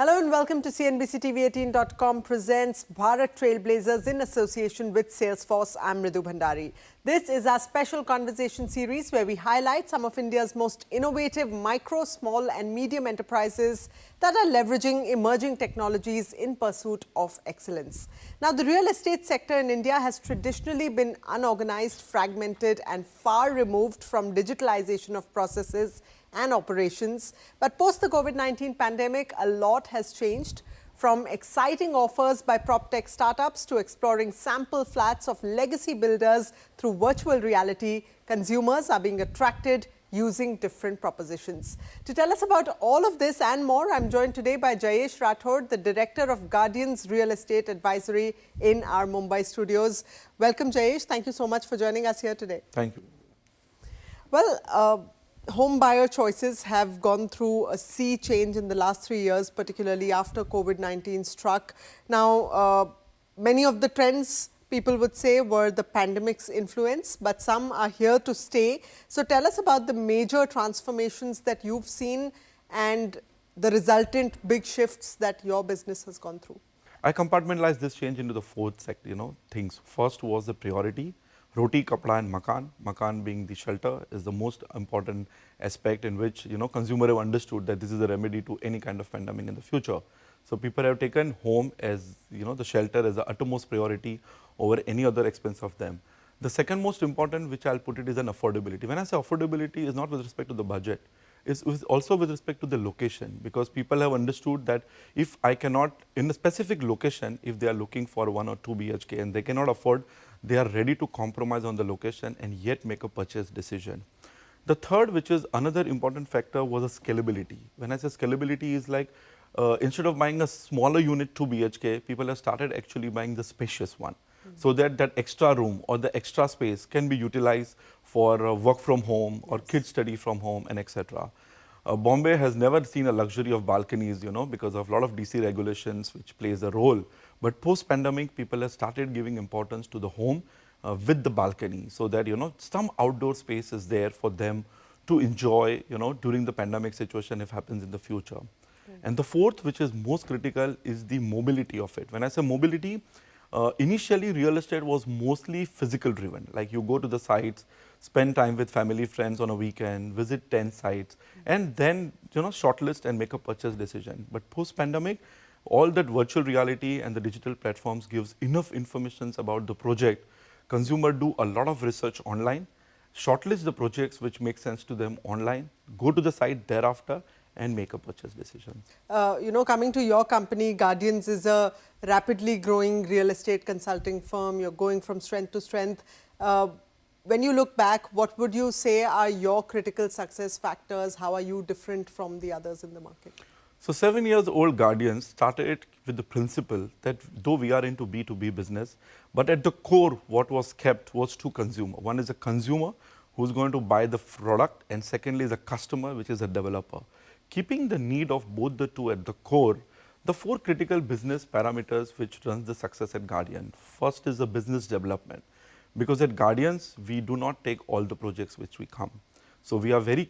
Hello and welcome to CNBC-TV18.com presents Bharat Trailblazers in association with Salesforce. I'm Ritu Bhandari. This is our special conversation series where we highlight some of India's most innovative micro, small and medium enterprises that are leveraging emerging technologies in pursuit of excellence. Now, the real estate sector in India has traditionally been unorganized, fragmented and far removed from digitalization of processes and operations. But post the COVID-19 pandemic, a lot has changed, from exciting offers by prop tech startups to exploring sample flats of legacy builders through virtual reality. Consumers are being attracted using different propositions. To tell us about all of this and more, I'm joined today by Jayesh Rathod, the Director of Guardian's Real Estate Advisory in our Mumbai studios. Welcome, Jayesh. Thank you so much for joining us here today. Thank you. Well, home buyer choices have gone through a sea change in the last 3 years, particularly after COVID-19 struck. Now, many of the trends, people would say, were the pandemic's influence, but some are here to stay. So tell us about the major transformations that you've seen and the resultant big shifts that your business has gone through. I compartmentalize this change into the fourth sector, things. First was the priority. Roti, kapda and makan. Makan being the shelter is the most important aspect in which, consumer have understood that this is a remedy to any kind of pandemic in the future. So people have taken home as, the shelter as the utmost priority over any other expense of them. The second most important, which I'll put it, is an affordability. When I say affordability, is not with respect to the budget. It's also with respect to the location, because people have understood that if I cannot, in a specific location, if they are looking for 1 or 2 BHK and they cannot afford, they are ready to compromise on the location and yet make a purchase decision. The third, which is another important factor, was a scalability. When I say scalability, is like instead of buying a smaller unit 2 BHK, people have started actually buying the spacious one. So that extra room or the extra space can be utilized for work from home or kids study from home and etc. Bombay has never seen a luxury of balconies, because of a lot of DC regulations which plays a role. But post-pandemic, people have started giving importance to the home with the balcony, so that, some outdoor space is there for them to enjoy, during the pandemic situation if happens in the future. And the fourth, which is most critical, is the mobility of it. When I say mobility, initially, real estate was mostly physical driven, like you go to the sites, spend time with family, friends on a weekend, visit 10 sites, and then, shortlist and make a purchase decision. But post-pandemic, all that virtual reality and the digital platforms gives enough information about the project. Consumer do a lot of research online, shortlist the projects which make sense to them online, go to the site thereafter, and make a purchase decision. Coming to your company, Guardians is a rapidly growing real estate consulting firm. You're going from strength to strength. When you look back, what would you say are your critical success factors? How are you different from the others in the market? So 7 years old Guardians started with the principle that though we are into B2B business, but at the core, what was kept was to consumer. One is a consumer who's going to buy the product, and secondly is a customer, which is a developer. Keeping the need of both the two at the core, the 4 critical business parameters which runs the success at Guardian. First is the business development, because at Guardians, we do not take all the projects which we come. So we are very,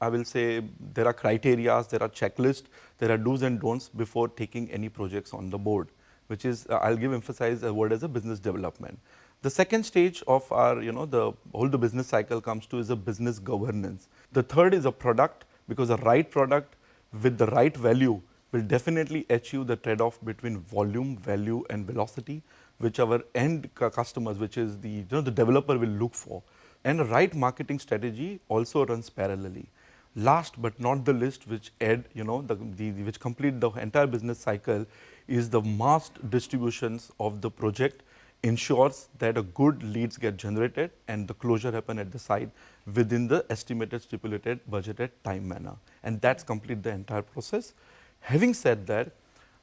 I will say there are criteria, there are checklists, there are do's and don'ts before taking any projects on the board, which is, I'll emphasize a word as a business development. The second stage of our, the business cycle comes to is a business governance. The third is a product, because the right product with the right value will definitely achieve the trade-off between volume, value and velocity, which our end customers, which is the, the developer will look for. And a right marketing strategy also runs parallelly. Last but not the least, which which complete the entire business cycle, is the mass distributions of the project ensures that a good leads get generated and the closure happen at the site within the estimated, stipulated, budgeted time manner. And that's complete the entire process. Having said that,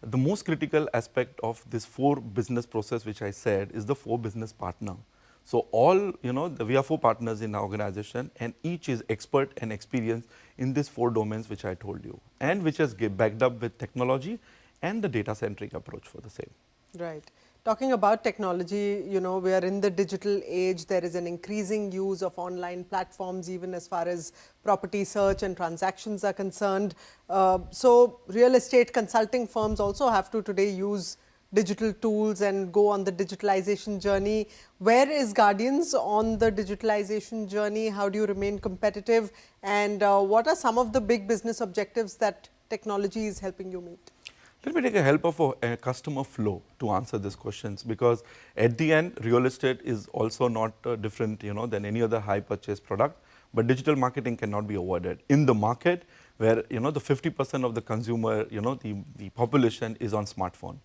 the most critical aspect of this 4 business process, which I said, is the 4 business partner. So all, we are 4 partners in our organization, and each is expert and experienced in these 4 domains which I told you, and which is backed up with technology and the data-centric approach for the same. Right. Talking about technology, we are in the digital age. There is an increasing use of online platforms, even as far as property search and transactions are concerned. So real estate consulting firms also have to today use digital tools and go on the digitalization journey. Where is Guardians on the digitalization journey? How do you remain competitive? And what are some of the big business objectives that technology is helping you meet? Let me take a help of a customer flow to answer these questions, because at the end, real estate is also not different, than any other high purchase product. But digital marketing cannot be avoided in the market where the 50% of the consumer, the population is on smartphone.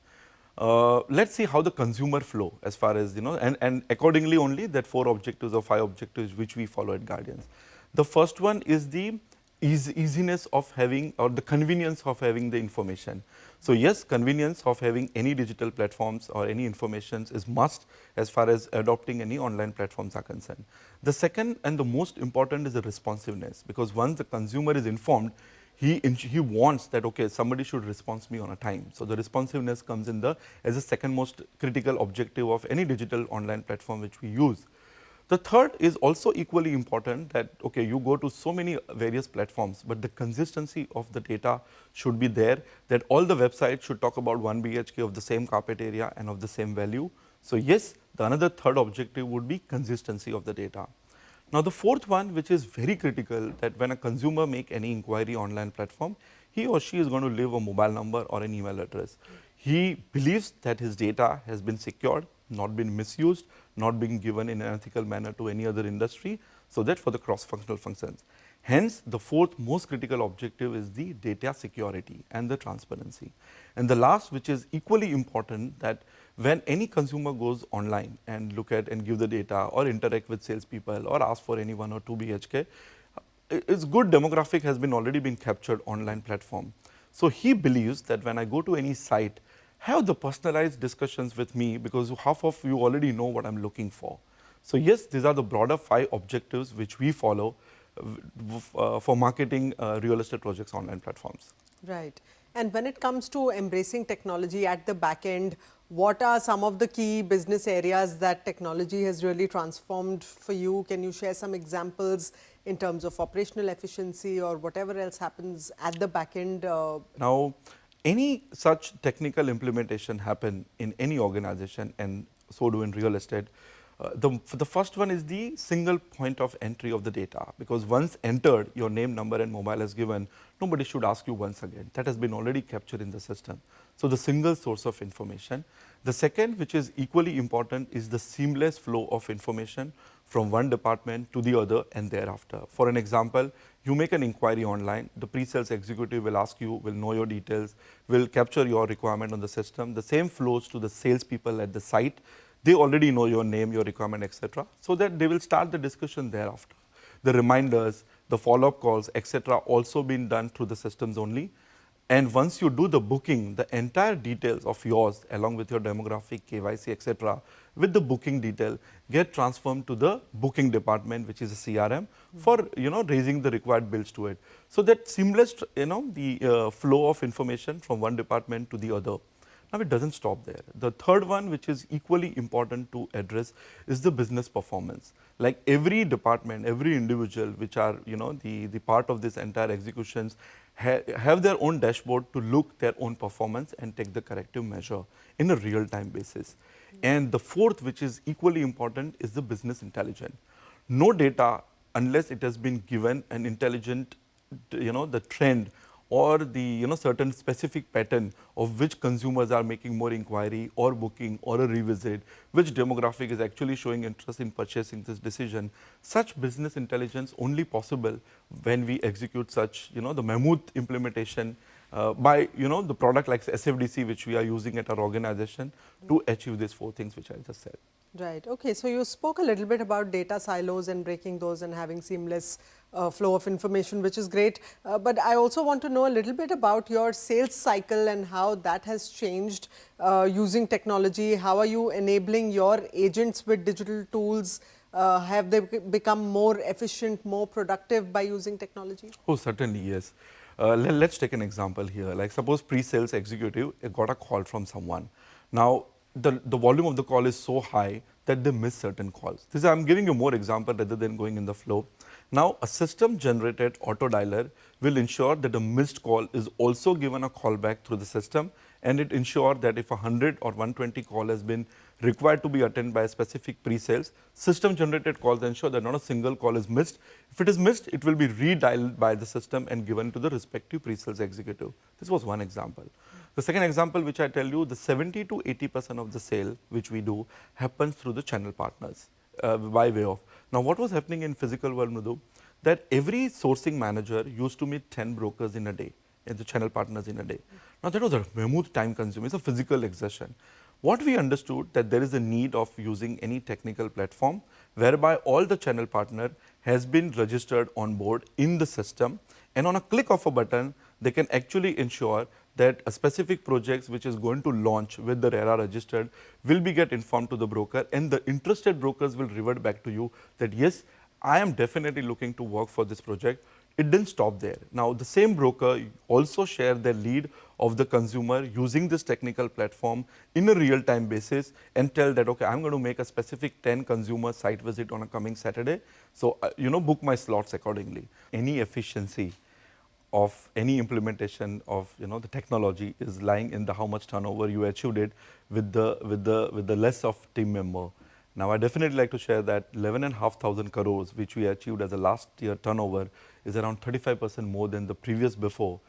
Let's see how the consumer flow, as far as and accordingly only that 4 objectives or 5 objectives which we follow at Guardians. The first one is the easiness of having, or the convenience of having the information. So yes, convenience of having any digital platforms or any information is must as far as adopting any online platforms are concerned. The second and the most important is the responsiveness, because once the consumer is informed, he wants that, okay, somebody should respond to me on a time. So the responsiveness comes in as the second most critical objective of any digital online platform which we use. The third is also equally important, that, okay, you go to so many various platforms, but the consistency of the data should be there, that all the websites should talk about 1 BHK of the same carpet area and of the same value. So yes, the another third objective would be consistency of the data. Now the fourth one, which is very critical, that when a consumer make any inquiry online platform, he or she is going to leave a mobile number or an email address. He believes that his data has been secured, not been misused, not being given in an ethical manner to any other industry, so that for the cross-functional functions. Hence, the fourth most critical objective is the data security and the transparency. And the last, which is equally important, that when any consumer goes online and look at and give the data or interact with salespeople or ask for any 1 or 2 BHK, its good demographic has been already been captured online platform. So he believes that when I go to any site, have the personalized discussions with me, because half of you already know what I'm looking for. So yes, these are the broader 5 objectives which we follow for marketing real estate projects online platforms. Right. And when it comes to embracing technology at the back end, what are some of the key business areas that technology has really transformed for you? Can you share some examples in terms of operational efficiency or whatever else happens at the back end? Now, any such technical implementation happen in any organization, and so do in real estate. The first one is the single point of entry of the data, because once entered, your name, number and mobile is given, nobody should ask you once again. That has been already captured in the system. So the single source of information. The second, which is equally important, is the seamless flow of information from one department to the other and thereafter. For an example, you make an inquiry online, the pre-sales executive will ask you, will know your details, will capture your requirement on the system. The same flows to the salespeople at the site. They already know your name, your requirement, etc., so that they will start the discussion thereafter. The reminders, the follow-up calls, etc., also been done through the systems only. And once you do the booking, the entire details of yours, along with your demographic, KYC, etc., with the booking detail, get transformed to the booking department, which is a CRM, for raising the required bills to it. So that seamless, the flow of information from one department to the other. Now it doesn't stop there. The third one, which is equally important to address, is the business performance. Like every department, every individual, which are the part of this entire executions, have their own dashboard to look their own performance and take the corrective measure in a real-time basis. And the fourth, which is equally important, is the business intelligence. No data, unless it has been given an intelligent, the trend or the certain specific pattern of which consumers are making more inquiry or booking or a revisit, which demographic is actually showing interest in purchasing this decision. Such business intelligence only possible when we execute such the mammoth implementation by the product like SFDC, which we are using at our organization to achieve these 4 things which I just said. Right. Okay. So you spoke a little bit about data silos and breaking those and having seamless flow of information, which is great. But I also want to know a little bit about your sales cycle and how that has changed using technology. How are you enabling your agents with digital tools? Have they become more efficient, more productive by using technology? Oh, certainly, yes. Let's take an example here. Like suppose pre-sales executive got a call from someone. Now, the volume of the call is so high that they miss certain calls. This I'm giving you more example rather than going in the flow. Now, a system-generated auto dialer will ensure that a missed call is also given a callback through the system, and it ensures that if 100 or 120 call has been required to be attended by a specific pre-sales, system-generated calls ensure that not a single call is missed. If it is missed, it will be redialed by the system and given to the respective pre-sales executive. This was one example. The second example which I tell you, the 70 to 80% of the sale which we do happens through the channel partners by way of. Now, what was happening in physical world, Mridhu, that every sourcing manager used to meet 10 brokers in a day, and the channel partners in a day. Now, that was a mammoth time consuming, it's a physical exertion. What we understood that there is a need of using any technical platform whereby all the channel partner has been registered on board in the system, and on a click of a button, they can actually ensure that a specific project which is going to launch with the RERA registered will be get informed to the broker, and the interested brokers will revert back to you that yes, I am definitely looking to work for this project. It didn't stop there. Now, the same broker also share their lead of the consumer using this technical platform in a real-time basis and tell that, okay, I'm going to make a specific 10 consumer site visit on a coming Saturday. So, book my slots accordingly. Any efficiency of any implementation of the technology is lying in the how much turnover you achieved it with the less of team member. Now, I definitely like to share that 11,500 crores which we achieved as a last year turnover is around 35% more than the previous before,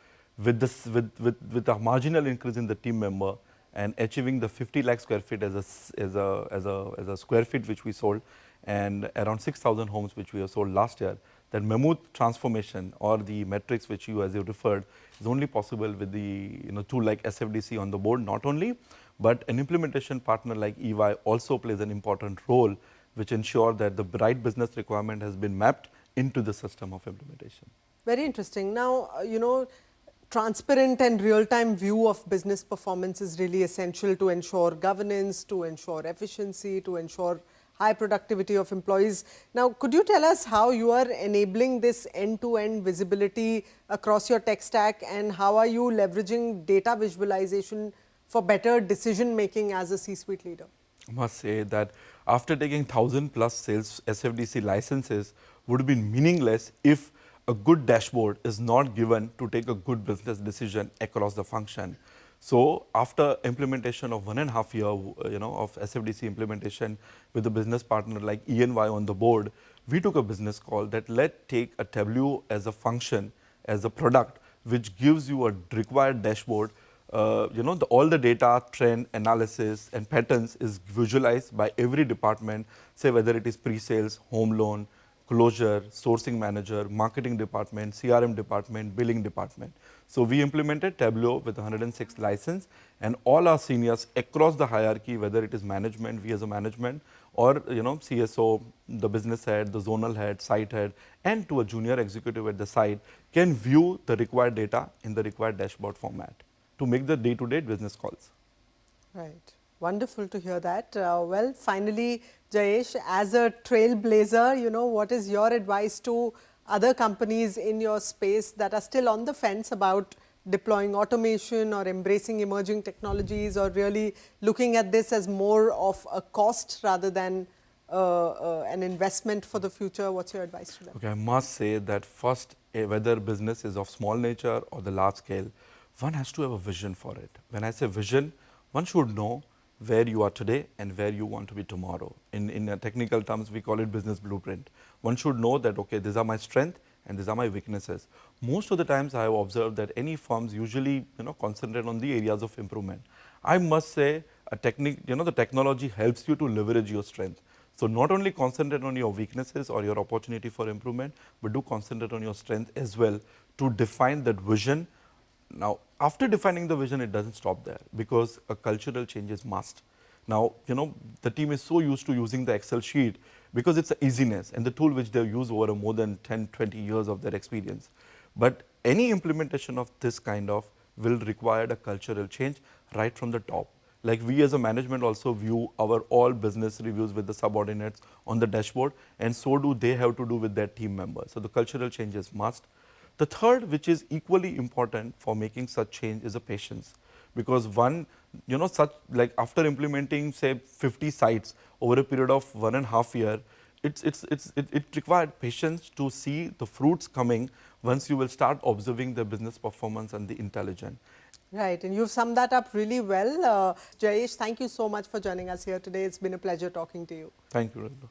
with this with a marginal increase in the team member and achieving the 50 lakh square feet as a square feet which we sold, and around 6,000 homes which we have sold last year. That mammoth transformation or the metrics which you as you referred is only possible with the tool like SFDC on the board not only, but an implementation partner like EY also plays an important role which ensure that the right business requirement has been mapped into the system of implementation. Very interesting. Now, transparent and real-time view of business performance is really essential to ensure governance, to ensure efficiency, to ensure high productivity of employees. Now, could you tell us how you are enabling this end-to-end visibility across your tech stack, and how are you leveraging data visualization for better decision-making as a C-suite leader? I must say that after taking 1,000+ sales SFDC licenses would have been meaningless if a good dashboard is not given to take a good business decision across the function. So, after implementation of 1.5 years, of SFDC implementation with a business partner like EY on the board, we took a business call that let's take a Tableau as a function, as a product, which gives you a required dashboard. All the data, trend, analysis and patterns is visualized by every department, say whether it is pre-sales, home loan, closure, sourcing manager, marketing department, CRM department, billing department. So, we implemented Tableau with 106 license, and all our seniors across the hierarchy, whether it is management, we as a management, or CSO, the business head, the zonal head, site head, and to a junior executive at the site, can view the required data in the required dashboard format to make the day-to-day business calls. Right. Wonderful to hear that. Well, finally, Jayesh, as a trailblazer, what is your advice to other companies in your space that are still on the fence about deploying automation or embracing emerging technologies, or really looking at this as more of a cost rather than an investment for the future? What's your advice to them? Okay, I must say that first, whether business is of small nature or the large scale, one has to have a vision for it. When I say vision, one should know where you are today and where you want to be tomorrow. In technical terms, we call it business blueprint. One should know that, okay, these are my strengths and these are my weaknesses. Most of the times I have observed that any firms usually concentrate on the areas of improvement. I must say the technology helps you to leverage your strength. So, not only concentrate on your weaknesses or your opportunity for improvement, but do concentrate on your strength as well to define that vision. Now, after defining the vision, it doesn't stop there, because a cultural change is must. Now, the team is so used to using the Excel sheet because it's an easiness and the tool which they use over more than 10, 20 years of their experience. But any implementation of this kind of will require a cultural change right from the top. Like we as a management also view our all business reviews with the subordinates on the dashboard, and so do they have to do with their team members. So, the cultural change is must. The third, which is equally important for making such change, is a patience. because one, such like after implementing say 50 sites over a period of 1.5 years, it required patience to see the fruits coming once you will start observing the business performance and the intelligence. Right, and you've summed that up really well. Jayesh, thank you so much for joining us here today. It's been a pleasure talking to you. Thank you, Raghu.